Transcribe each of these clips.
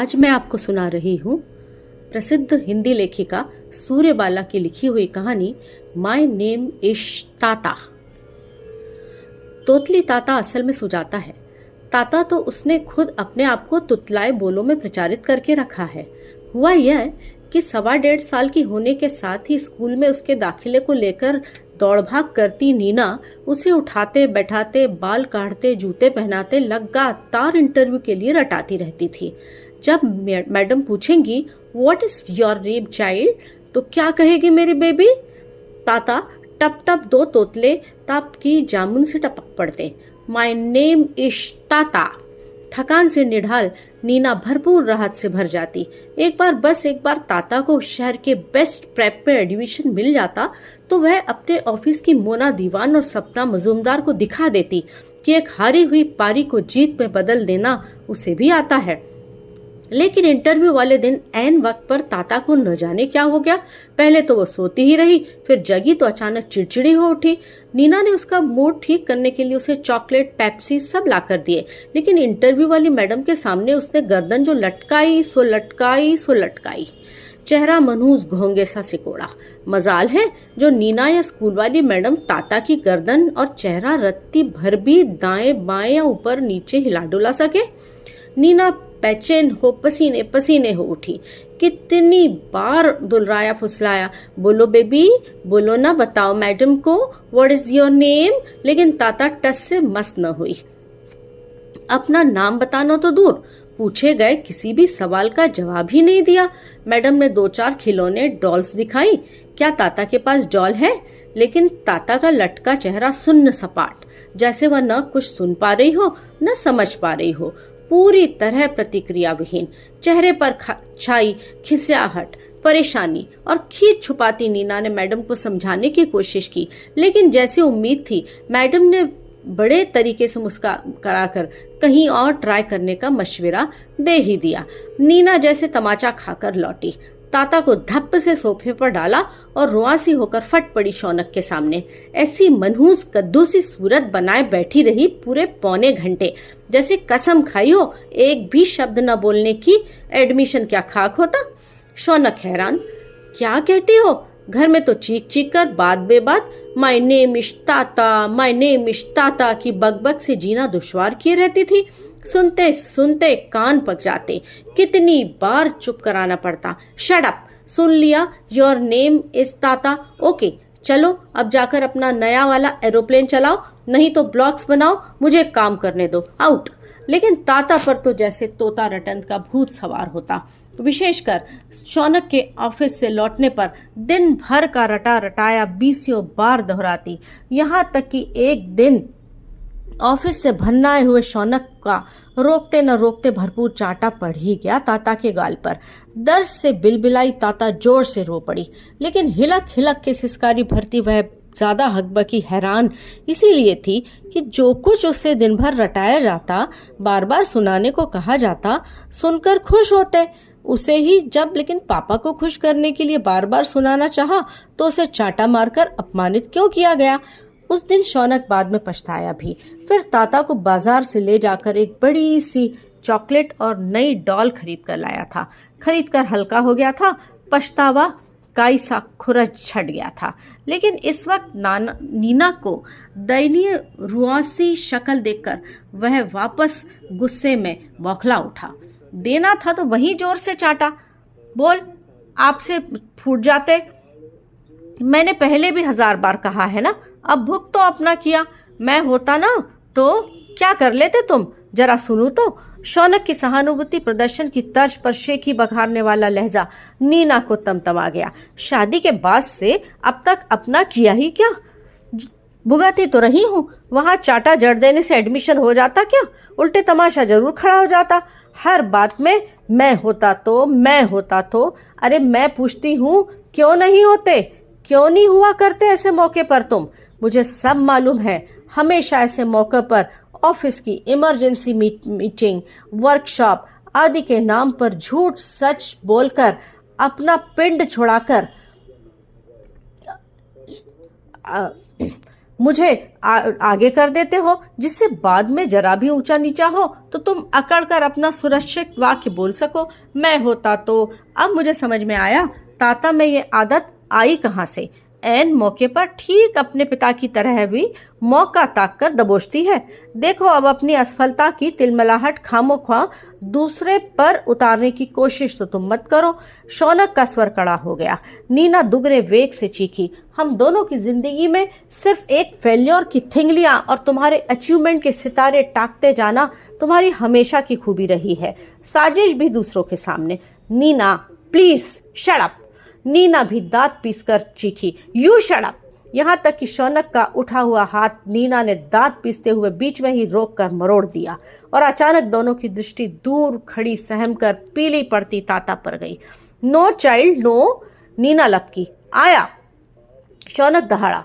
आज मैं आपको सुना रही हूँ प्रसिद्ध हिंदी लेखिका सूर्यबाला की लिखी हुई कहानी माय नेम इज ताता। तोतली ताता असल में सुजाता है। ताता तो उसने खुद अपने आप को तुतलाए बोलों में प्रचारित करके रखा है। हुआ यह कि 1.25 साल की होने के साथ ही स्कूल में उसके दाखिले को लेकर दौड़ भाग करती नीना उसे उठाते बैठाते, बाल काटते, जूते पहनाते लगातार इंटरव्यू के लिए रटाती रहती थी। जब मैडम पूछेंगी what is your name child, तो क्या कहेगी मेरी बेबी? ताता टप टप 2 तोतले ताप की जामुन से टपक पड़ते। माय नेम इज ताता। थकान से निढाल नीना भरपूर राहत से भर जाती। एक बार ताता को शहर के बेस्ट प्रेप में एडमिशन मिल जाता तो वह अपने ऑफिस की मोना दीवान और सपना मजूमदार को दिखा देती कि एक हारी हुई पारी को जीत में बदल देना उसे भी आता है। लेकिन इंटरव्यू वाले दिन ऐन वक्त पर ताता को न जाने क्या हो गया। पहले तो वो सोती ही रही, फिर जगी तो अचानक चिड़चिड़ी हो उठी। नीना ने उसका मूड ठीक करने के लिए उसे चॉकलेट, पेप्सी सब ला कर दिए, लेकिन इंटरव्यू वाली मैडम के सामने उसने गर्दन जो लटकाई सो लटकाई। चेहरा मनहूस घोंगे सा सिकोड़ा। मजाल है जो नीना या स्कूल वाली मैडम ताता की गर्दन और चेहरा रत्ती भर भी दाएं बाएं या ऊपर नीचे हिला डुला सके। नीना बेचैन हो पसीने हो उठी। कितनी बार दुलराया फुसलाया, बोलो बेबी, बोलो ना, बताओ मैडम को व्हाट इज योर नेम। लेकिन ताता टस से मस न हुई। अपना नाम बताना तो दूर, पूछे गए किसी भी सवाल का जवाब ही नहीं दिया। मैडम ने 2-4 खिलौने डॉल्स दिखाई। क्या ताता के पास डॉल है? लेकिन ताता का लटका चेहरा सुन्न सपाट, जैसे वह न कुछ सुन पा रही हो न समझ पा रही हो, पूरी तरह प्रतिक्रिया विहीन। चेहरे पर छाई खिसियाहट, परेशानी और खींच छुपाती नीना ने मैडम को समझाने की कोशिश की, लेकिन जैसे उम्मीद थी मैडम ने बड़े तरीके से मुस्कुराकर कहीं और ट्राई करने का मशवरा दे ही दिया। नीना जैसे तमाचा खाकर लौटी, ताता को धप्प से सोफे पर डाला और रुआसी होकर फट पड़ी शौनक के सामने। ऐसी मनहूस कद्दू सी सूरत बनाए बैठी रही पूरे 1.25 घंटे, जैसे कसम खाई हो एक भी शब्द न बोलने की। एडमिशन क्या खाक होता? शौनक हैरान, क्या कहती हो? घर में तो चीख चीख कर बात बेबात माय नेम इज ताता की बकबक से जीना दुश्वार किए रहती थी। सुनते सुनते कान पक जाते। कितनी बार चुप कराना पड़ता। शट अप, सुन लिया, योर नेम इज ताता। ओके, चलो अब जाकर अपना नया वाला एरोप्लेन चलाओ, नहीं तो ब्लॉग्स बनाओ, मुझे काम करने दो, आउट। लेकिन ताता पर तो जैसे तोता रटंत का भूत सवार होता। विशेषकर शौनक के ऑफिस से लौटने पर दिन भर का रटा रटाया 20 बार दोहराती। यहाँ तक कि एक दिन ऑफिस से भन्नाए हुए शौनक का रोकते न रोकते भरपूर चाटा पड़ ही गया ताता के गाल पर। दर्द से बिलबिलाई ताता जोर से रो पड़ी, लेकिन हिलक हिलक के सिसकारी भरती वह ज्यादा हकबकी हैरान इसीलिए थी कि जो कुछ उससे दिन भर रटाया जाता, बार बार सुनाने को कहा जाता, सुनकर खुश होते उसे ही जब, लेकिन पापा को खुश करने के लिए बार बार सुनाना चाहा तो उसे चाटा मारकर अपमानित क्यों किया गया। उस दिन शौनक बाद में पछताया भी। फिर ताता को बाजार से ले जाकर एक बड़ी सी चॉकलेट और नई डॉल खरीद कर लाया था। खरीद कर हल्का हो गया था, पछतावा काई सा खुरच छट गया था। लेकिन इस वक्त नीना को दयनीय रुआसी शक्ल देखकर वह वापस गुस्से में बौखला उठा। देना था तो वहीं जोर से चाटा। बोल, आपसे फूट जाते। मैंने पहले भी 1000 बार कहा है ना, अब भुग तो अपना किया। मैं होता ना तो क्या कर लेते तुम, जरा सुनू तो। शौनक की सहानुभूति प्रदर्शन की तर्ज पर शेखी बघारने वाला लहजा नीना को तमतमा गया। शादी के बाद से अब तक अपना किया ही क्या? भुगती तो रही हूँ, वहां चाटा जड़ देने से एडमिशन हो जाता क्या? उल्टे तमाशा जरूर खड़ा हो जाता। हर बात में मैं होता तो। अरे मैं पूछती हूँ, क्यों नहीं होते? क्यों नहीं हुआ करते ऐसे मौके पर तुम? मुझे सब मालूम है, हमेशा ऐसे मौके पर ऑफिस की इमरजेंसी मीटिंग, वर्कशॉप आदि के नाम पर झूठ सच बोलकर अपना पिंड छुड़ाकर मुझे आगे कर देते हो, जिससे बाद में जरा भी ऊंचा नीचा हो तो तुम अकड़ कर अपना सुरक्षित वाक्य बोल सको। मैं होता तो। अब मुझे समझ में आया ताता में ये आदत आई कहाँ से। ऐन मौके पर ठीक अपने पिता की तरह भी मौका ताक कर दबोचती है। देखो अब अपनी असफलता की तिलमिलाहट खामोखा दूसरे पर उतारने की कोशिश तो तुम मत करो। शौनक का स्वर कड़ा हो गया। नीना दुगने वेग से चीखी, हम दोनों की जिंदगी में सिर्फ एक फेल्योर की थिंगलियां और तुम्हारे अचीवमेंट के सितारे टाकते जाना तुम्हारी हमेशा की खूबी रही है, साजिश भी दूसरों के सामने। Neena please shut up. Neena भी दांत पीसकर चीखी, यू शट अप। यहाँ तक कि शौनक का उठा हुआ हाथ नीना ने दांत पीसते हुए बीच में ही रोक कर मरोड़ दिया और अचानक दोनों की दृष्टि दूर खड़ी सहम कर पीली पड़ती ताता पर गई। No child no. नीना लपकी। आया। शौनक दहाड़ा,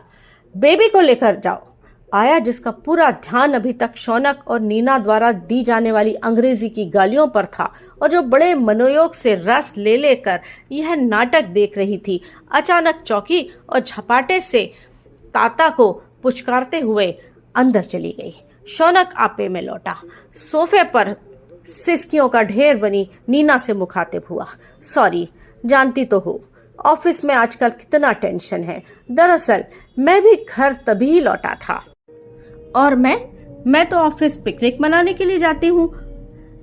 बेबी को लेकर जाओ। आया, जिसका पूरा ध्यान अभी तक शौनक और नीना द्वारा दी जाने वाली अंग्रेजी की गालियों पर था और जो बड़े मनोयोग से रस ले लेकर यह नाटक देख रही थी, अचानक चौंकी और झपाटे से ताता को पुचकारते हुए अंदर चली गई। शौनक आपे में लौटा। सोफे पर सिसकियों का ढेर बनी नीना से मुखातिब हुआ, सॉरी, जानती तो हो ऑफिस में आजकल कितना टेंशन है। दरअसल मैं भी घर तभी लौटा था और मैं तो ऑफिस पिकनिक मनाने के लिए जाती हूँ।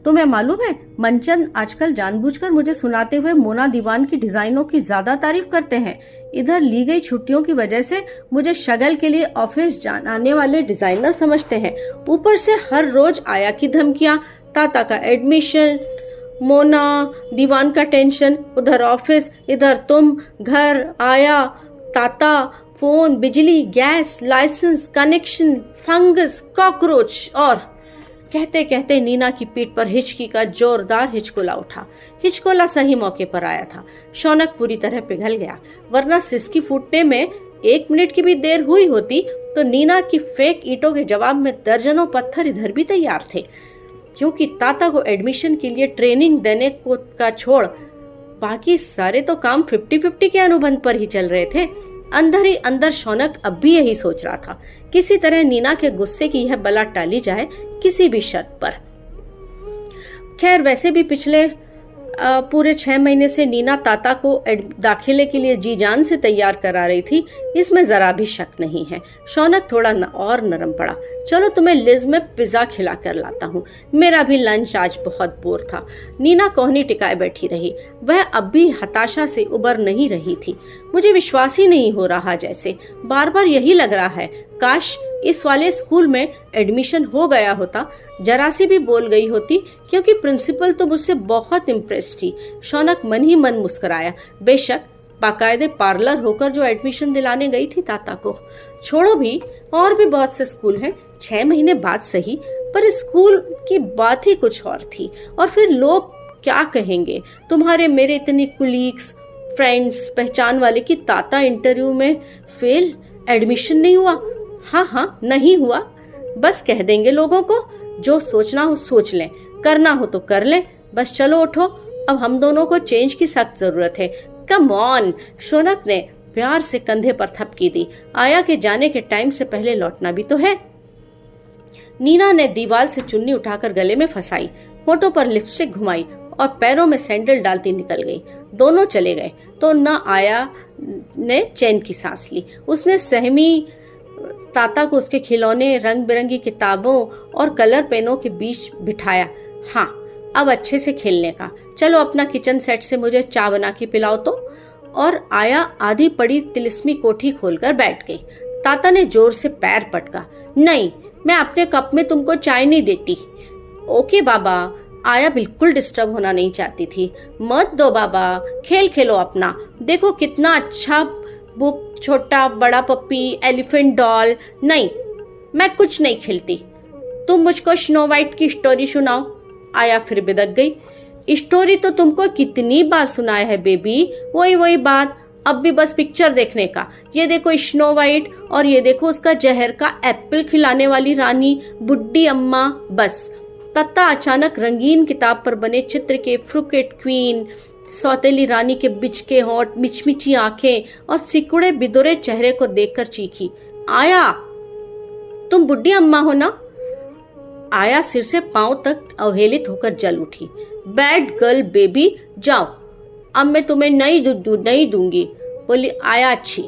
तुम्हें मालूम है मनचंद आजकल जानबूझकर मुझे सुनाते हुए मोना दीवान की डिजाइनों की ज्यादा तारीफ करते हैं। इधर ली गई छुट्टियों की वजह से मुझे शगल के लिए ऑफिस आने वाले डिजाइनर समझते हैं। ऊपर से हर रोज आया की धमकियां, ताता का एडमिशन, मोना दीवान का टेंशन, उधर ऑफिस, इधर तुम, घर, आया, ताता, फोन, बिजली, गैस, लाइसेंस, कनेक्शन, फंगस, कॉकरोच। और कहते कहते नीना की पीठ पर हिचकी का जोरदार हिचकोला उठा। हिचकोला सही मौके पर आया था। शौनक पूरी तरह पिघल गया, वरना सिसकी फूटने में 1 मिनट की भी देर हुई होती तो नीना की फेक ईंटों के जवाब में दर्जनों पत्थर इधर भी तैयार थे। क्योंकि ताता को एडमिशन के लिए ट्रेनिंग देने को का छोड़ बाकी सारे तो काम 50-50 के अनुबंध पर ही चल रहे थे। अंदर ही अंदर शौनक अब भी यही सोच रहा था, किसी तरह नीना के गुस्से की यह बला टाली जाए, किसी भी शर्त पर। खैर वैसे भी पिछले पूरे 6 महीने से नीना ताता को दाखिले के लिए जी जान से तैयार करा रही थी, इसमें जरा भी शक नहीं है। शौनक थोड़ा और नरम पड़ा। चलो तुम्हें लिज में पिज्जा खिला कर लाता हूँ, मेरा भी लंच आज बहुत बोर था। नीना कोहनी टिकाए बैठी रही। वह अब भी हताशा से उबर नहीं रही थी। मुझे विश्वास ही नहीं हो रहा, जैसे बार बार यही लग रहा है काश इस वाले स्कूल में एडमिशन हो गया होता। जरा सी भी बोल गई होती, क्योंकि प्रिंसिपल तो मुझसे बहुत इम्प्रेस थी। शौनक मन ही मन मुस्कुराया। बेशक बाकायदे पार्लर होकर जो एडमिशन दिलाने गई थी ताता को। छोड़ो भी, और भी बहुत से स्कूल हैं, 6 महीने बाद सही, पर स्कूल की बात ही कुछ और थी। और फिर लोग क्या कहेंगे, तुम्हारे मेरे इतने कुलीग्स, फ्रेंड्स, पहचान वाले की ताता इंटरव्यू में फेल, एडमिशन नहीं हुआ। हाँ नहीं हुआ, बस कह देंगे लोगों को। जो सोचना हो सोच लें, करना हो तो कर लें। बस चलो उठो, अब हम दोनों को चेंज की सख्त जरूरत है। Come on. शौनक ने प्यार से कंधे पर थपकी दी। आया के जाने के टाइम से पहले लौटना भी तो है। नीना ने दीवार से चुन्नी उठाकर गले में फंसाई, होठों पर लिपस्टिक घुमाई और पैरों में सैंडल डालती निकल गई। दोनों चले गए तो न आया ने चैन की सांस ली। उसने सहमी ताता को उसके खिलौने, रंग बिरंगी किताबों और कलर पेनों के बीच बिठाया। हाँ, अब अच्छे से खेलने का। चलो अपना किचन सेट से मुझे चाय बना के पिलाओ तो। और आया आधी पड़ी तिलिस्मी कोठी खोलकर बैठ गई। ताता ने जोर से पैर पटका। नहीं, मैं अपने कप में तुमको चाय नहीं देती। ओके बाबा। आया बिल्कुल डिस्टर्ब होना नहीं चाहती थी। मत दो बाबा, खेल खेलो अपना। देखो कितना अच्छा बुक, छोटा बड़ा पप्पी, एलिफेंट डॉल। नहीं, मैं कुछ नहीं खेलती। तुम मुझको स्नो वाइट की स्टोरी सुनाओ। आया फिर बिदक गई। स्टोरी तो तुमको कितनी बार सुनाया है बेबी, वही बात। अब भी बस पिक्चर देखने का। ये देखो स्नो वाइट और ये देखो उसका जहर का एप्पल खिलाने वाली रानी, बुड्ढी अम्मा। बस। तत्ता अचानक रंगीन किताब पर बने चित्र के फ्रुकेट क्वीन, सौतेली रानी के बिचके होंठ, मिचमिची आंखें और सिकुड़े बिदुरे चेहरे को देखकर चीखी। आया, तुम बुढ़ी अम्मा हो ना? आया सिर से पांव तक अवहेलित होकर जल उठी। बैड गर्ल बेबी, जाओ, अब मैं तुम्हें नहीं दूंगी, बोली आया। अच्छी।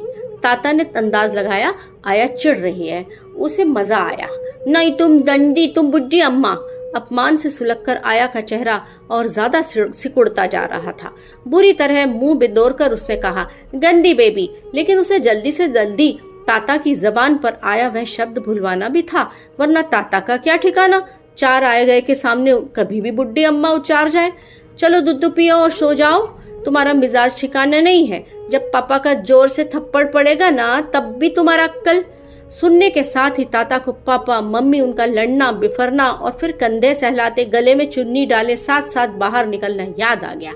ताता ने अंदाज लगाया आया चिढ़ रही है। उसे मजा आया। नहीं तुम डंडी, तुम बुढ़ी अम्मा। अपमान से सुलगकर आया का चेहरा और ज्यादा सिकुड़ता जा रहा था। बुरी तरह मुंह बिदोर कर उसने कहा, गंदी बेबी। लेकिन उसे जल्दी से जल्दी ताता की जबान पर आया वह शब्द भूलवाना भी था, वरना ताता का क्या ठिकाना। चार आए गए के सामने कभी भी बुढ़ी अम्मा उच्चार जाए। चलो दूध पियो और सो जाओ, तुम्हारा मिजाज ठिकाने नहीं है। जब पापा का जोर से थप्पड़ पड़ेगा ना, तब भी तुम्हारा अक्कल। सुनने के साथ ही ताता को पापा मम्मी, उनका लड़ना बिफरना और फिर कंधे सहलाते गले में चुन्नी डाले साथ साथ बाहर निकलना याद आ गया।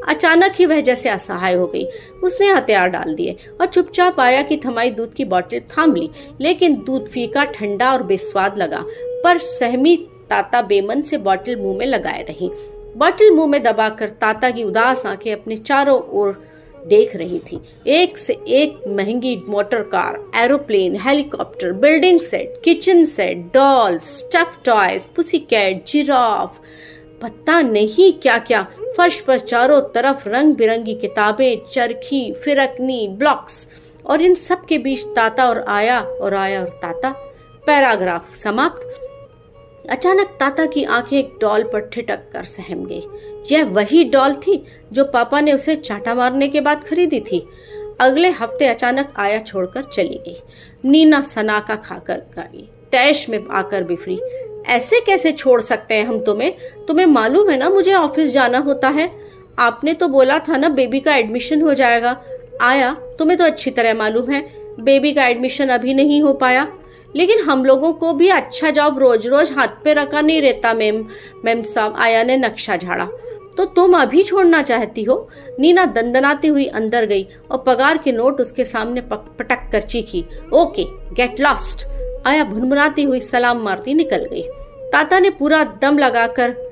अचानक ही वह जैसे असहाय हो गई। उसने हथियार डाल दिए और चुपचाप आया कि थमाई दूध की बोतल थाम ली। लेकिन दूध फीका, ठंडा और बेस्वाद लगा। पर सहमी ताता बेमन से बोतल मुंह में लगाए रही। बोतल मुंह में दबाकर ताता की उदास आंखें अपने चारों ओर देख रही थी। एक से एक महंगी motor car, aeroplane, helicopter, building set, kitchen set, doll, stuff toys, pussycat, giraffe, पता नहीं क्या क्या। फर्श पर चारों तरफ रंग बिरंगी किताबें, चरखी, फिरकनी, ब्लॉक्स, और इन सब के बीच ताता और आया और ताता। पैराग्राफ समाप्त। अचानक ताता की आंखें एक डॉल पर ठिठक कर सहम गई। यह वही डॉल थी जो पापा ने उसे चाटा मारने के बाद खरीदी थी। अगले हफ्ते अचानक आया छोड़कर चली गई। नीना सनाका खाकर गई, तैश में आकर बिफरी। ऐसे कैसे छोड़ सकते हैं हम तुम्हें? तुम्हें मालूम है ना मुझे ऑफिस जाना होता है। आपने तो बोला था ना बेबी का एडमिशन हो जाएगा। आया, तुम्हें तो अच्छी तरह मालूम है बेबी का एडमिशन अभी नहीं हो पाया। लेकिन हम लोगों को भी अच्छा जॉब रोज रोज हाथ पे रखा नहीं रहता मैम साहब। आया ने नक्शा झाड़ा। तो तुम अभी छोड़ना चाहती हो? नीना दंदनाती हुई अंदर गई और पगार के नोट उसके सामने पटक कर चीखी, ओके गेट लॉस्ट। आया भुनभुनाती हुई सलाम मारती निकल गई। ताता ने पूरा दम लगाकर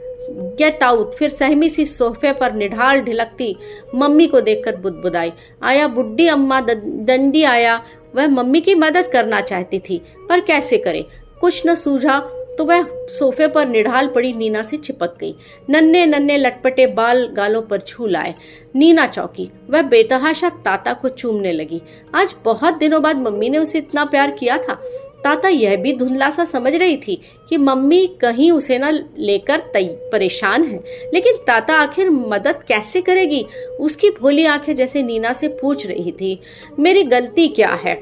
गेट आउट, फिर सहमी सी सोफे पर निढाल ढिलकती मम्मी को देखकर बुदबुदाई। आया बुड्ढी अम्मा डंडी। आया वह मम्मी की मदद करना चाहती थी, पर कैसे करे, कुछ न सूझा तो वह सोफे पर निढाल पड़ी नीना से चिपक गई। नन्हे नन्हे लटपटे बाल गालों पर झूल आए। नीना चौंकी। वह बेतहाशा ताता को चूमने लगी। आज बहुत दिनों बाद मम्मी ने उसे इतना प्यार किया था। ताता यह भी धुंधला सा समझ रही थी कि मम्मी कहीं उसे न लेकर परेशान है, लेकिन ताता आखिर मदद कैसे करेगी? उसकी भोली आंखें जैसे नीना से पूछ रही थी, मेरी गलती क्या है?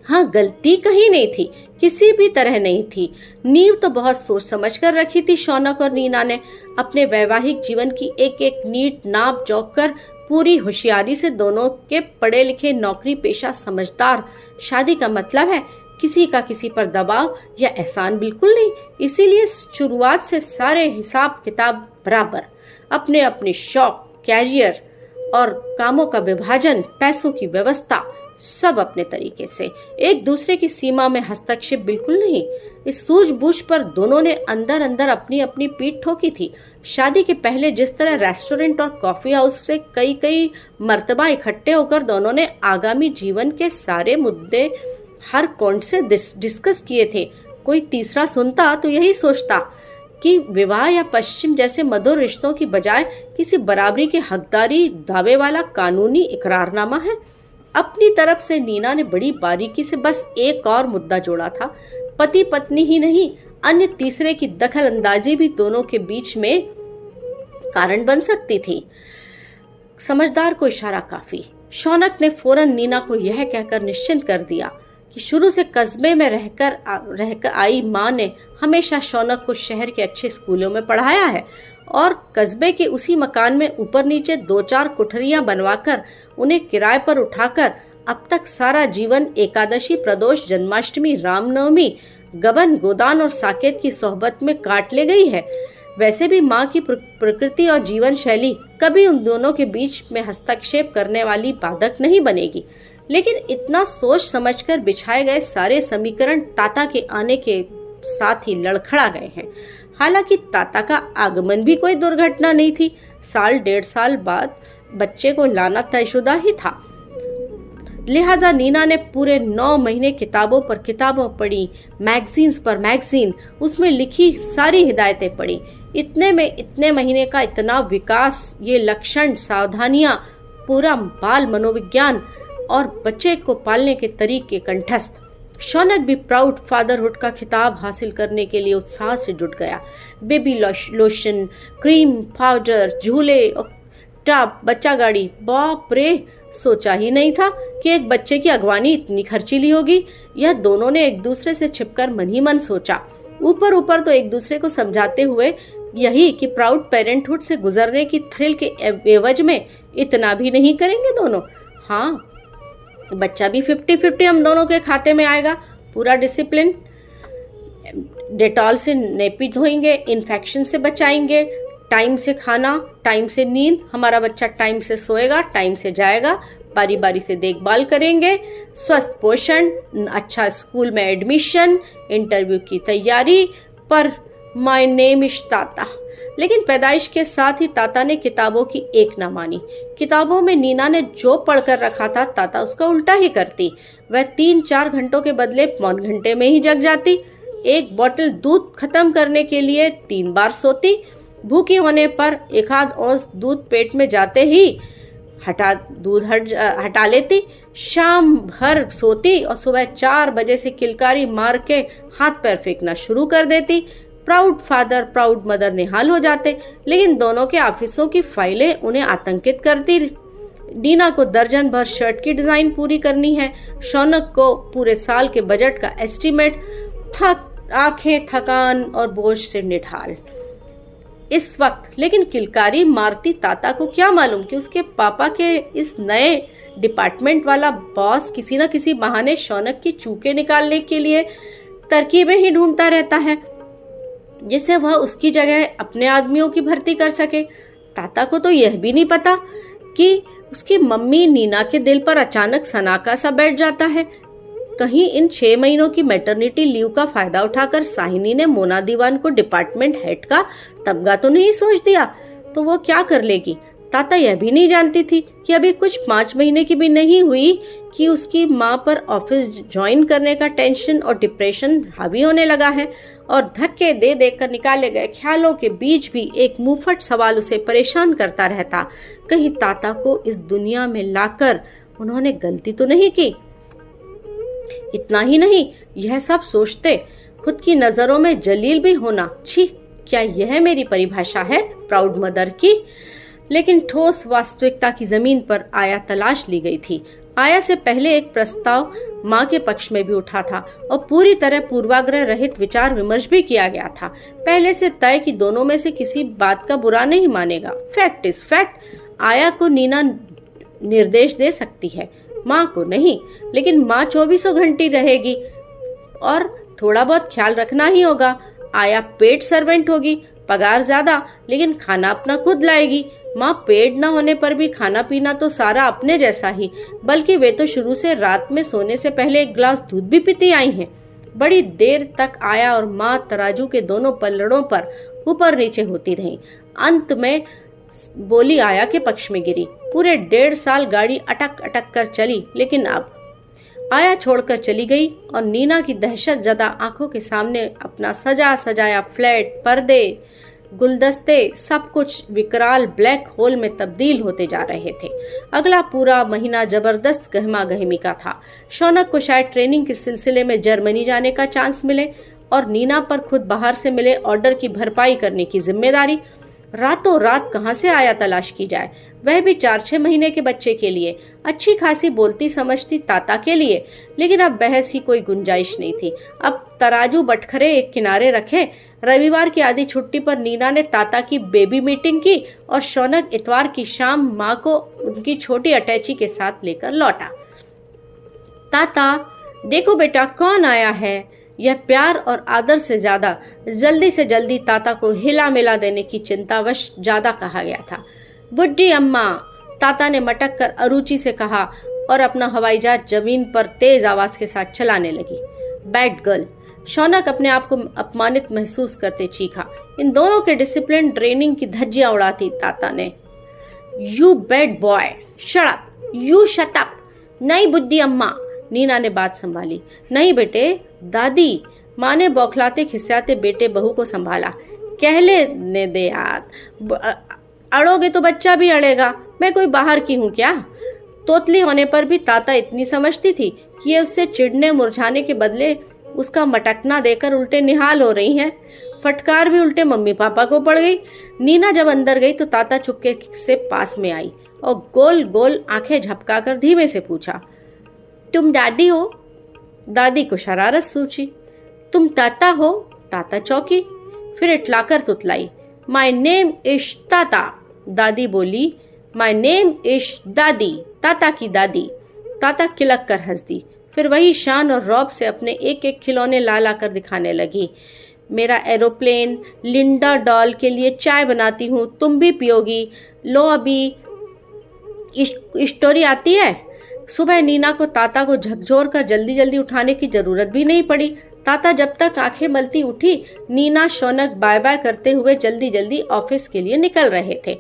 हाँ, गलती कहीं नहीं थी, किसी भी तरह नहीं थी। नींव तो बहुत सोच समझ कर रखी थी शौनक और नीना ने। अपने वैवाहिक जीवन की एक एक नीट नाप जोक कर पूरी होशियारी से दोनों के पढ़े लिखे, नौकरी पेशा, समझदार। शादी का मतलब है किसी का किसी पर दबाव या एहसान बिल्कुल नहीं। इसीलिए शुरुआत से सारे हिसाब किताब बराबर, अपने अपने शौक, कैरियर और कामों का विभाजन, पैसों की व्यवस्था, सब अपने तरीके से। एक दूसरे की सीमा में हस्तक्षेप बिल्कुल नहीं। इस सूझबूझ पर दोनों ने अंदर अंदर अपनी अपनी पीठ ठोकी थी। शादी के पहले जिस तरह रेस्टोरेंट और कॉफी हाउस से कई कई मर्तबा इकट्ठे होकर दोनों ने आगामी जीवन के सारे मुद्दे हर कोण से डिस्कस किए थे, कोई तीसरा सुनता तो यही सोचता कि विवाह या पश्चिम जैसे मधुर रिश्तों की बजाय किसी बराबरी के हकदारी दावे वाला कानूनी इकरारनामा है। अपनी तरफ से नीना ने बड़ी बारीकी से बस एक और मुद्दा जोड़ा था। पति पत्नी ही नहीं, अन्य तीसरे की दखल अंदाजी भी दोनों के बीच में कारण बन सकती थी। समझदार को इशारा काफी। शौनक ने फौरन नीना को यह कहकर निश्चिंत कर दिया कि शुरू से कस्बे में रहकर आई माँ ने हमेशा शौनक को शहर के अच्छे स्कूलों में पढ़ाया है और कस्बे के उसी मकान में ऊपर नीचे 2-4 कोठरियां बनवाकर उन्हें किराए पर उठाकर अब तक सारा जीवन एकादशी, प्रदोष, जन्माष्टमी, रामनवमी, गबन, गोदान और साकेत की सोहबत में काट ले गई है। वैसे भी माँ की प्रकृति और जीवन शैली कभी उन दोनों के बीच में हस्तक्षेप करने वाली बाधक नहीं बनेगी। लेकिन इतना सोच समझकर बिछाए गए सारे समीकरण ताता के आने के साथ ही लड़खड़ा गए हैं। हालांकि ताता का आगमन भी कोई दुर्घटना नहीं थी। 1.5 साल बाद बच्चे को लाना तयशुदा ही था। लिहाजा नीना ने पूरे 9 महीने किताबों पर किताबों पढ़ी, मैगजीन्स पर मैगजीन, उसमें लिखी सारी हिदायतें पढ़ी। इतने में इतने महीने का इतना विकास, ये लक्षण, सावधानियां, पूरा बाल मनोविज्ञान और बच्चे को पालने के तरीके कंठस्थ। शौनक भी प्राउड फादरहुड का खिताब हासिल करने के लिए उत्साह से जुट गया। बेबी लोशन, क्रीम, पाउडर, झूले और टब, बच्चा गाड़ी, बाप रे, सोचा ही नहीं था कि एक बच्चे की अगवानी इतनी खर्चीली होगी। यह दोनों ने एक दूसरे से छिपकर मन ही मन सोचा। ऊपर ऊपर तो एक दूसरे को समझाते हुए यही कि प्राउड पेरेंटहुड से गुजरने की थ्रिल के एवज में इतना भी नहीं करेंगे दोनों। हाँ, बच्चा भी 50-50 हम दोनों के खाते में आएगा। पूरा डिसिप्लिन, डेटॉल से नेपी धोएंगे, इन्फेक्शन से बचाएंगे, टाइम से खाना, टाइम से नींद, हमारा बच्चा टाइम से सोएगा, टाइम से जाएगा, बारी बारी से देखभाल करेंगे, स्वस्थ पोषण, अच्छा स्कूल में एडमिशन, इंटरव्यू की तैयारी। पर माय नेम इज ताता। लेकिन पैदाइश के साथ ही ताता ने किताबों की एक ना मानी। किताबों में नीना ने जो पढ़कर रखा था, ताता उसका उल्टा ही करती। वह 3-4 घंटों के बदले पौन घंटे में ही जग जाती। एक बोतल दूध खत्म करने के लिए 3 बार सोती। भूखी होने पर 1 औंस दूध पेट में जाते ही हटा लेती। शाम भर सोती और सुबह 4 बजे से किलकारी मार के हाथ पैर फेंकना शुरू कर देती। प्राउड फादर, प्राउड मदर निहाल हो जाते, लेकिन दोनों के ऑफिसों की फाइलें उन्हें आतंकित करती। नीना को दर्जन भर शर्ट की डिजाइन पूरी करनी है, शौनक को पूरे साल के बजट का एस्टीमेट। आंखें थकान और बोझ से निढाल इस वक्त। लेकिन किलकारी मारती ताता को क्या मालूम कि उसके पापा के इस नए डिपार्टमेंट वाला बॉस किसी न किसी बहाने शौनक की चूके निकालने के लिए तरकीबें ही ढूंढता रहता है, जिससे वह उसकी जगह अपने आदमियों की भर्ती कर सके। ताता को तो यह भी नहीं पता कि उसकी मम्मी नीना के दिल पर अचानक सनाका सा बैठ जाता है। कहीं इन 6 महीनों की मैटरनिटी लीव का फायदा उठाकर साहिनी ने मोना दीवान को डिपार्टमेंट हेड का तमगा तो नहीं सोच दिया, तो वो क्या कर लेगी। ताता यह भी नहीं जानती थी कि अभी कुछ 5 महीने की भी नहीं हुई कि उसकी माँ पर ऑफिस ज्वाइन करने का टेंशन और डिप्रेशन हावी होने लगा है। और धक्के दे देकर निकाले गए ख्यालों के बीच भी एक मुंहफट सवाल उसे परेशान करता रहता, कहीं ताता को इस दुनिया में लाकर उन्होंने गलती तो नहीं की। इतना ही नहीं, यह सब सोचते खुद की नजरों में जलील भी होना। छी, क्या यह मेरी परिभाषा है प्राउड मदर की। लेकिन ठोस वास्तविकता की जमीन पर आया तलाश ली गई थी। आया से पहले एक प्रस्ताव माँ के पक्ष में भी उठा था और पूरी तरह पूर्वाग्रह रहित विचार विमर्श भी किया गया था। पहले से तय कि दोनों में से किसी बात का बुरा नहीं मानेगा। Fact is fact. आया को नीना निर्देश दे सकती है, माँ को नहीं। लेकिन माँ 24 घंटे रहेगी और थोड़ा बहुत ख्याल रखना ही होगा। आया पेड सर्वेंट होगी, पगार ज्यादा, लेकिन खाना अपना खुद लाएगी। माँ पेड न होने पर भी खाना पीना तो सारा अपने जैसा ही, बल्कि वे तो शुरू से रात में सोने से पहले 1 गिलास दूध भी पीती आई हैं। बड़ी देर तक आया और माँ तराजू के दोनों पलड़ों पर ऊपर नीचे होती रहीं। अंत में बोली आया के पक्ष में गिरी। पूरे 1.5 साल गाड़ी अटक अटक कर चली, लेकिन अब आया छोड़कर चली गई और नीना की दहशत जदा आंखों के सामने अपना सजा सजाया फ्लैट, पर्दे, गुलदस्ते, सब कुछ विकराल ब्लैक होल में तब्दील होते जा रहे थे। अगला पूरा महीना जबरदस्त गहमा गहमी का था। शौनक को शायद ट्रेनिंग के सिलसिले में जर्मनी जाने का चांस मिले और नीना पर खुद बाहर से मिले ऑर्डर की भरपाई करने की जिम्मेदारी। रातों रात कहाँ से आया तलाश की जाए, वह भी 4-6 महीने के बच्चे के लिए। अच्छी खासी बोलती समझती ताता के लिए, लेकिन अब बहस की कोई गुंजाइश नहीं थी। अब तराजू बटखरे एक किनारे रखे। रविवार की आधी छुट्टी पर नीना ने ताता की बेबी मीटिंग की और शौनक इतवार की शाम माँ को उनकी छोटी अटैची के साथ लेकर लौटा। ताता, देखो बेटा कौन आया है। यह प्यार और आदर से ज्यादा जल्दी से जल्दी ताता को हिला मिला देने की चिंतावश ज्यादा कहा गया था। बुड्ढी अम्मा, ताता ने मटक कर अरुचि से कहा और अपना हवाई जहाज जमीन पर तेज आवाज के साथ चलाने लगी। बैड गर्ल, शौनक अपने आप को अपमानित महसूस करते चीखा। इन दोनों के डिसिप्लिन ट्रेनिंग की धज्जियां उड़ाती ताता ने। You bad boy, shut up, you shut up. नहीं बुद्धि अम्मा, नीना ने बात संभाली। नहीं बेटे, दादी, माँ ने बौखलाते खिसियाते बेटे बहू को संभाला। कहले दे यार, अड़ोगे तो बच्चा भी अड़ेगा, मैं कोई बाहर की हूँ क्या? तोतली होने पर भी ताता इतनी समझती थी कि ये उससे चिढ़ने मुरझाने के बदले उसका मटकना देकर उल्टे निहाल हो रही हैं। फटकार भी उल्टे मम्मी पापा को पड़ गई। नीना जब अंदर गई तो ताता चुपके से पास में आई और गोल गोल आंखें झपकाकर धीमे से पूछा, तुम दादी हो? दादी को शरारत सूझी। तुम ताता हो? ताता चौंकी, फिर इटलाकर तुतलाई। माय नेम इज ताता। दादी बोली, माय नेम इज दादी, ताता की दादी। ताता किलक कर हंस दी, फिर वही शान और रौब से अपने एक एक खिलौने ला ला कर दिखाने लगी। मेरा एरोप्लेन, लिंडा डॉल के लिए चाय बनाती हूँ, तुम भी पियोगी? लो अभी स्टोरी आती है। सुबह नीना को ताता को झकझोर कर जल्दी जल्दी उठाने की जरूरत भी नहीं पड़ी। ताता जब तक आंखें मलती उठी, नीना शौनक बाय बाय करते हुए जल्दी जल्दी ऑफिस के लिए निकल रहे थे।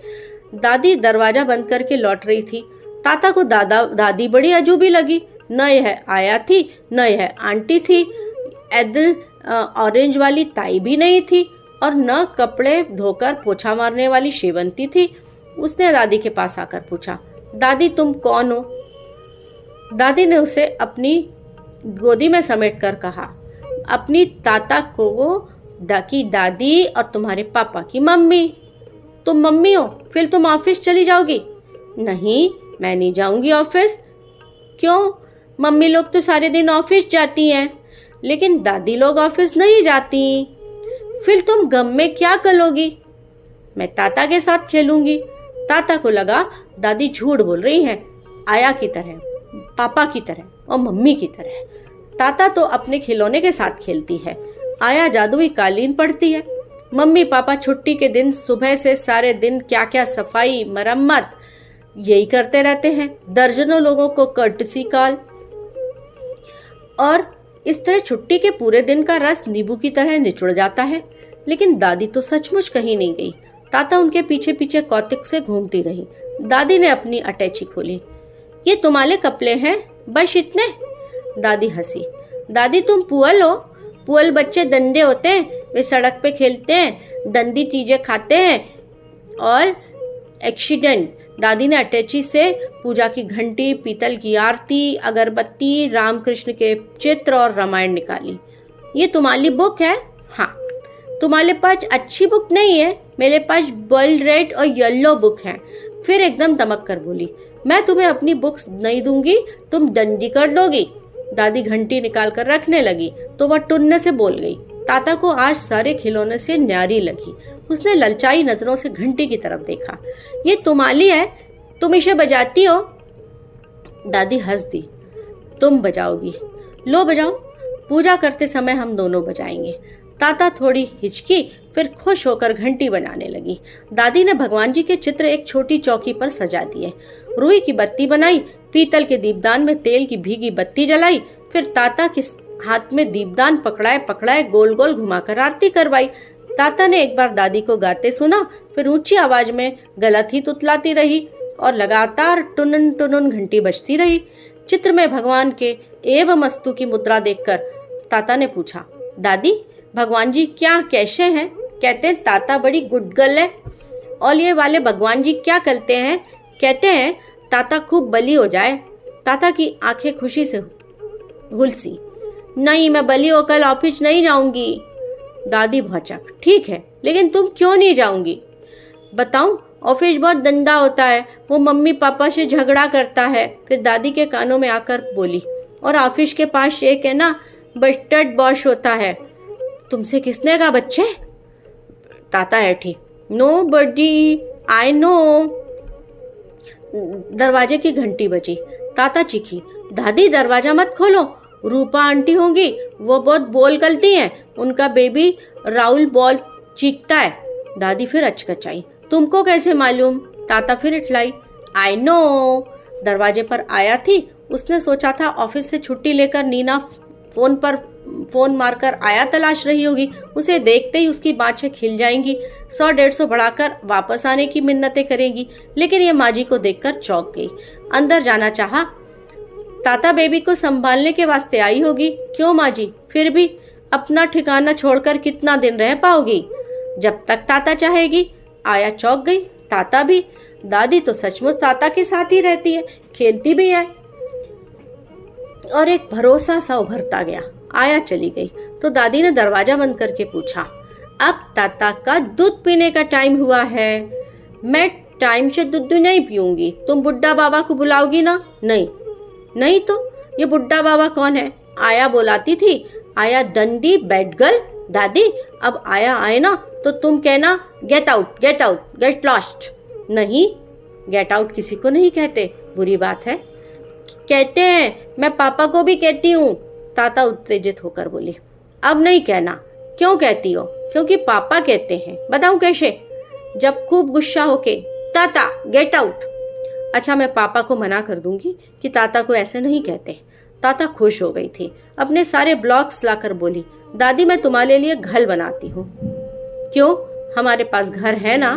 दादी दरवाजा बंद करके लौट रही थी। ताता को दादी बड़ी अजूबी लगी। न यह आया थी, न यह आंटी थी, एदल ऑरेंज वाली ताई भी नहीं थी, और न कपड़े धोकर पोछा मारने वाली शेवंती थी। उसने दादी के पास आकर पूछा, दादी तुम कौन हो? दादी ने उसे अपनी गोदी में समेट कर कहा, अपनी ताता को की दादी और तुम्हारे पापा की मम्मी। तुम मम्मी हो, फिर तुम ऑफिस चली जाओगी? नहीं, मैं नहीं जाऊंगी ऑफिस। क्यों? मम्मी लोग तो सारे दिन ऑफिस जाती हैं, लेकिन दादी लोग ऑफिस नहीं जाती। फिर तुम गम में क्या करोगी? मैं ताता के साथ खेलूंगी। ताता को लगा दादी झूठ बोल रही हैं, आया की तरह, पापा की तरह और मम्मी की तरह। ताता तो अपने खिलौने के साथ खेलती है, आया जादुई कालीन पढ़ती है। मम्मी पापा छुट्टी के दिन सुबह से सारे दिन क्या क्या सफाई मरम्मत यही करते रहते हैं। दर्जनों लोगों को कर्टसी कॉल, और इस तरह छुट्टी के पूरे दिन का रस नींबू की तरह निचुड़ जाता है। लेकिन दादी तो सचमुच कहीं नहीं गई। ताता उनके पीछे पीछे कौतिक से घूमती रही। दादी ने अपनी अटैची खोली। ये तुम्हारे कपड़े हैं, बस इतने? दादी हंसी। दादी तुम पुअल हो? पुअल बच्चे दंदे होते हैं, वे सड़क पे खेलते हैं, दंदी चीजें खाते हैं और एक्सीडेंट। दादी ने अटैची से पूजा की घंटी, पीतल की आरती, अगरबत्ती, रामकृष्ण के चित्र और रामायण निकाली। ये तुम्हारी बुक है? हाँ। तुम्हारे पास अच्छी बुक नहीं है? मेरे पास बॉइल्ड रेड और येलो बुक है। फिर एकदम दमक कर बोली, मैं तुम्हें अपनी बुक्स नहीं दूंगी, तुम दंडी कर दोगी। दादी घंटी निकाल कर रखने लगी तो वह टुन्ने से बोल गई। ताता को आज सारे खिलौने से न्यारी लगी। उसने ललचाई नजरों से घंटी की तरफ देखा। ये तुम्हारी है, तुम इसे बजाती हो? दादी हंस दी। तुम बजाओगी? लो बजाओ, पूजा करते समय हम दोनों बजाएंगे। ताता थोड़ी हिचकी, फिर खुश होकर घंटी बनाने लगी। दादी ने भगवान जी के चित्र एक छोटी चौकी पर सजा दिए, रुई की बत्ती बनाई, पीतल के दीपदान में तेल की भीगी बत्ती जलाई, फिर ताता के हाथ में दीपदान पकड़ाए गोल गोल घुमाकर आरती करवाई। ताता ने एक बार दादी को गाते सुना, फिर ऊंची आवाज में गलत ही तुतलाती रही और लगातार टुनन टुनन घंटी बजती रही। चित्र में भगवान के एवं अस्तु की मुद्रा देखकर ताता ने पूछा, दादी भगवान जी क्या कैसे हैं? कहते हैं ताता बड़ी गुड गर्ल है। और ये वाले भगवान जी क्या करते हैं? कहते हैं ताता खूब बली हो जाए। ताता की आंखें खुशी से हुलसी। नहीं, मैं बली होकर ऑफिस नहीं जाऊंगी। दादी भौचक, ठीक है, लेकिन तुम क्यों नहीं जाऊंगी? बताऊं, ऑफिस बहुत गंदा होता है, वो मम्मी पापा से झगड़ा करता है। फिर दादी के कानों में आकर बोली, और ऑफिस के पास एक है ना बस्टर्ड बॉस होता है। तुमसे किसने कहा बच्चे? ताता ऐठी। No buddy, I know. दरवाजे की घंटी बजी। ताता चीखी, दादी दरवाजा मत खोलो, रूपा आंटी होंगी, वो बहुत बोल गलती हैं, उनका बेबी राहुल बॉल चीखता है। दादी फिर अचकचाई, तुमको कैसे मालूम? ताता फिर इठलाई, आई नो। दरवाजे पर आया थी। उसने सोचा था ऑफिस से छुट्टी लेकर नीना फोन मारकर आया तलाश रही होगी। उसे देखते ही उसकी बाँछें खिल जाएंगी, 100-150 बढ़ाकर वापस आने की मिन्नतें करेंगी। लेकिन ये माँ जी को देखकर चौंक गई। अंदर जाना चाहा ताता बेबी को संभालने के वास्ते आई होगी। क्यों माँ जी? फिर भी अपना ठिकाना छोड़कर कितना दिन रह पाओगी? जब तक ताता चाहेगी। आया चौंक गई। ताता भी? दादी तो सचमुच ताता के साथ ही रहती है, खेलती भी है। और एक भरोसा सा उभरता गया। आया चली गई तो दादी ने दरवाजा बंद करके पूछा, अब ताता का दूध पीने का टाइम हुआ है। मैं टाइम से दूध नहीं पीऊंगी। तुम बुड्ढा बाबा को बुलाओगी ना? नहीं। नहीं तो ये बुड्ढा बाबा कौन है? आया बुलाती थी। आया डंडी बैड गर्ल। दादी अब आया आए ना तो तुम कहना get out, get out, get lost. नहीं, गेट आउट किसी को नहीं कहते, बुरी बात है। कहते हैं, मैं पापा को भी कहती हूँ। ताता उत्तेजित होकर बोली, अब नहीं कहना। क्यों कहती हो? क्योंकि पापा कहते हैं। बताऊं कैसे? जब खूब गुस्सा होके, ताता गेट आउट। अच्छा, मैं पापा को मना कर दूंगी कि ताता को ऐसे नहीं कहते। ताता खुश हो गई थी। अपने सारे ब्लॉक्स लाकर बोली, दादी मैं तुम्हारे लिए घर बनाती हूँ। क्यों? हमारे पास घर है ना।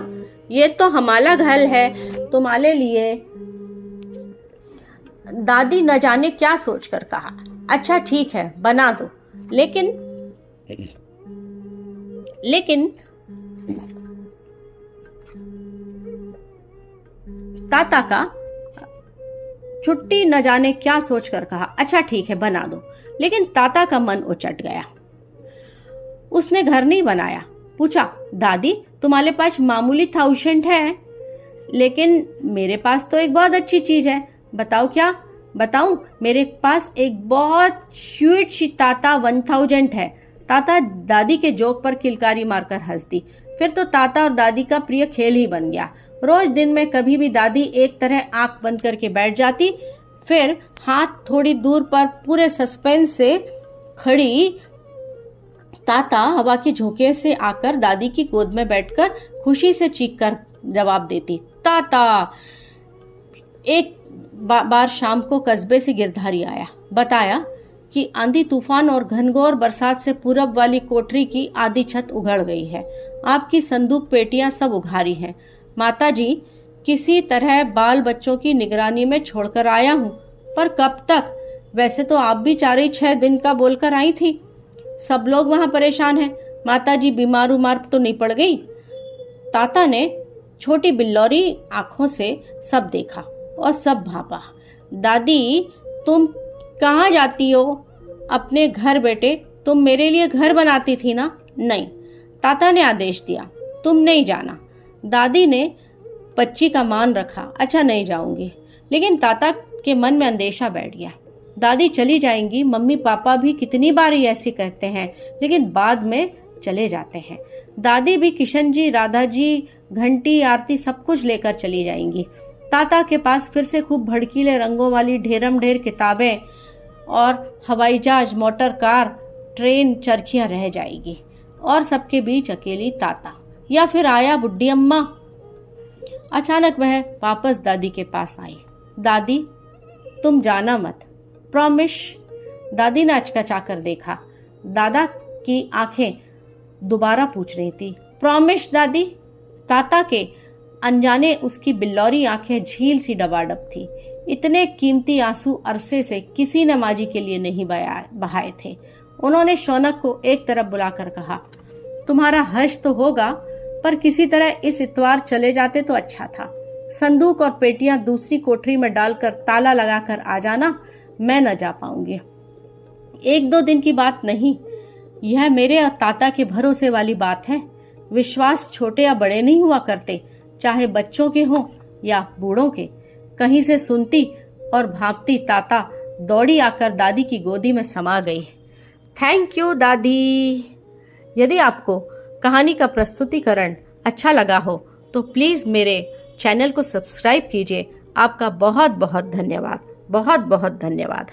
ये तो हमारा घर है तुम्हारे लिए। दादी न जाने क्या सोचकर कहा, अच्छा ठीक है बना दो, लेकिन ताता का छुट्टी न जाने क्या सोचकर कहा, अच्छा ठीक है बना दो, लेकिन ताता का मन उचट गया। उसने घर नहीं बनाया। पूछा, दादी तुम्हारे पास मामूली 1000 है, लेकिन मेरे पास तो एक बहुत अच्छी चीज है। बताओ क्या? बताऊं? मेरे पास एक बहुत स्वीट सी ताता 1000 है। ताता दादी के जोक पर किलकारी मारकर हंस दी। फिर तो ताता और दादी का प्रिय खेल ही बन गया। रोज दिन में कभी भी दादी एक तरह आंख बंद करके बैठ जाती, फिर हाथ थोड़ी दूर पर पूरे सस्पेंस से खड़ी ताता हवा के झोंके से आकर दादी की गोद में बैठकर खुशी से चीखकर जवाब देती, ताता। एक बार शाम को कस्बे से गिरधारी आया। बताया कि आंधी तूफान और घनघोर बरसात से पूरब वाली कोठरी की आधी छत उगड़ गई है। आपकी संदूक पेटियां सब उघारी हैं। माताजी, किसी तरह बाल बच्चों की निगरानी में छोड़कर आया हूँ, पर कब तक? वैसे तो आप भी 4-6 दिन का बोलकर आई थी। सब लोग वहां परेशान हैं। माताजी बीमार उमार तो नहीं पड़ गई? ताता ने छोटी बिल्लौरी आंखों से सब देखा और सब भापा। दादी तुम कहाँ जाती हो? अपने घर बेटे, तुम मेरे लिए घर बनाती थी ना? नहीं, ताता ने आदेश दिया, तुम नहीं जाना। दादी ने बच्ची का मान रखा, अच्छा नहीं जाऊंगी। लेकिन ताता के मन में अंदेशा बैठ गया। दादी चली जाएंगी, मम्मी पापा भी कितनी बार ही ऐसे कहते हैं, लेकिन बाद में चले जाते हैं। दादी भी किशन जी, राधा जी, घंटी, आरती सब कुछ लेकर चली जाएंगी। ताता के पास फिर से खूब भड़कीले रंगों वाली ढेरम ढेर किताबें और हवाई जहाज, मोटर कार, ट्रेन, चरखियां रह जाएगी। और सबके बीच अकेली ताता, या फिर आया बुड्ढी अम्मा। अचानक वह वापस दादी के पास आई। दादी तुम जाना मत, प्रॉमिस। दादी ने अचकचाकर देखा। दादा की आंखें दोबारा पूछ रही थी, प्रॉमिस दादी? ताता के अनजाने उसकी बिल्लौरी आंखें झील सी डबाडब थी। इतने कीमती आंसू अरसे से किसी ने माँ जी के लिए नहीं बहाए थे। उन्होंने शौनक को एक तरफ बुलाकर कहा, तुम्हारा हर्ष तो होगा, पर किसी तरह इस इतवार चले जाते तो अच्छा था। संदूक और पेटियां दूसरी कोठरी में डालकर ताला लगाकर आ जाना, मैं न जा पाऊंगी। 1-2 दिन की बात नहीं, यह मेरे और ताता के भरोसे वाली बात है। विश्वास छोटे या बड़े नहीं हुआ करते, चाहे बच्चों के हों या बूढ़ों के। कहीं से सुनती और भांपती ताता दौड़ी आकर दादी की गोदी में समा गई। थैंक यू दादी। यदि आपको कहानी का प्रस्तुतिकरण अच्छा लगा हो तो प्लीज़ मेरे चैनल को सब्सक्राइब कीजिए। आपका बहुत बहुत धन्यवाद, बहुत बहुत धन्यवाद।